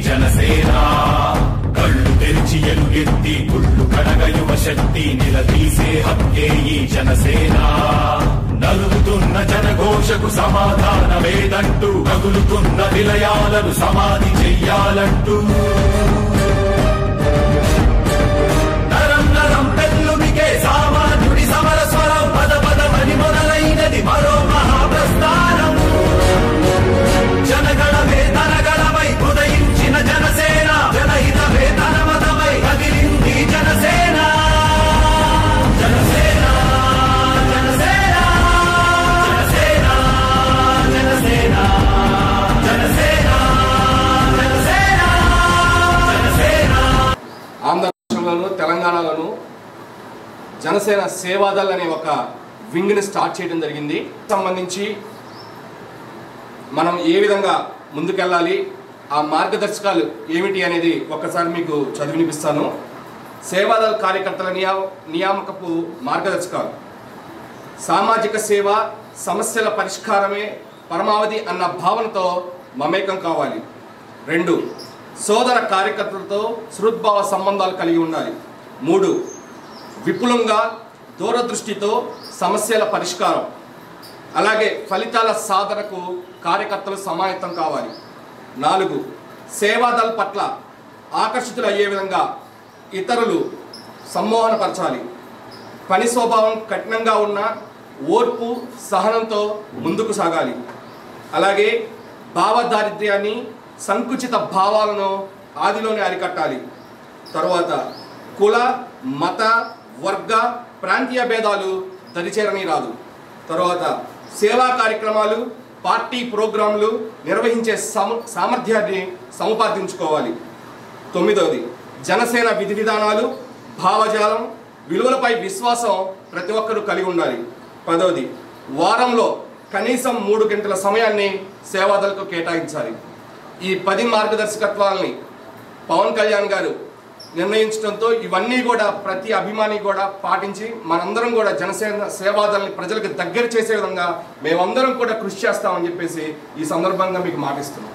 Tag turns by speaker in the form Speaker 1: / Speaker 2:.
Speaker 1: జనసేన కళ్ళు తెరిచి ఎలుగెత్తి గుళ్ళు కడగ యువ శక్తి నిలదీసే హక్కే ఈ జనసేన నలుగుతున్న జనఘోషకు సమాధానమేదంటూ కగులుతున్న విలయాలను సమాధి చెయ్యాలంటూ నరం నరం పెళ్ళుమికే సామాన్యుడి సమర స్వరం పద పదమని మొదలైనది మరో మహాప్రస్థానం జనగణమే ధనగణమై ఉదయించిన జనసేన జనహితమే ధనమతమై కదిలింది జనసేన జనసేన జనసేన జనసేన జనసేన జనసేన జనసేన జనసేన
Speaker 2: ఆంధ్ర రాష్ట్రంలోను తెలంగాణలోను జనసేన సేవాదల్ అనే ఒక వింగ్ని స్టార్ట్ చేయడం జరిగింది. సంబంధించి మనం ఏ విధంగా ముందుకెళ్ళాలి, ఆ మార్గదర్శకాలు ఏమిటి అనేది ఒక్కసారి మీకు చదివినిపిస్తాను. సేవాదల్ కార్యకర్తల నియామకపు మార్గదర్శకాలు: సామాజిక సేవ, సమస్యల పరిష్కారమే పరమావధి అన్న భావనతో మమేకం కావాలి. 2, సోదర కార్యకర్తలతో సృద్భావ సంబంధాలు కలిగి ఉండాలి. 3, విపులంగా దూరదృష్టితో సమస్యల పరిష్కారం అలాగే ఫలితాల సాధనకు కార్యకర్తలు సమాయత్తం కావాలి. 4, సేవాదల్ పట్ల ఆకర్షితులు అయ్యే విధంగా ఇతరులు సమ్మోహనపరచాలి. పని స్వభావం కఠినంగా ఉన్న ఓర్పు సహనంతో ముందుకు సాగాలి. అలాగే భావదారిద్ర్యాన్ని, సంకుచిత భావాలను ఆదిలోనే అరికట్టాలి. తరువాత కుల, మత, వర్గ, ప్రాంతీయ భేదాలు దరిచేరని రాదు. తరువాత సేవా కార్యక్రమాలు, పార్టీ ప్రోగ్రాంలు నిర్వహించే సామర్థ్యాన్ని సముపార్జించుకోవాలి. 9, జనసేన విధి విధానాలు, భావజాలం, విలువలపై విశ్వాసం ప్రతి ఒక్కరూ కలిగి ఉండాలి. 10, వారంలో కనీసం 3 గంటల సమయాన్ని సేవాదలకు కేటాయించాలి. ఈ 10 మార్గదర్శకత్వాలని పవన్ కళ్యాణ్ గారు నిర్ణయించడంతో ఇవన్నీ కూడా ప్రతి అభిమాని కూడా పాటించి మనందరం కూడా జనసేన సేవాదల్ని ప్రజలకు దగ్గర చేసే విధంగా మేమందరం కూడా కృషి చేస్తామని చెప్పేసి ఈ సందర్భంగా మీకు మాటిస్తున్నాం.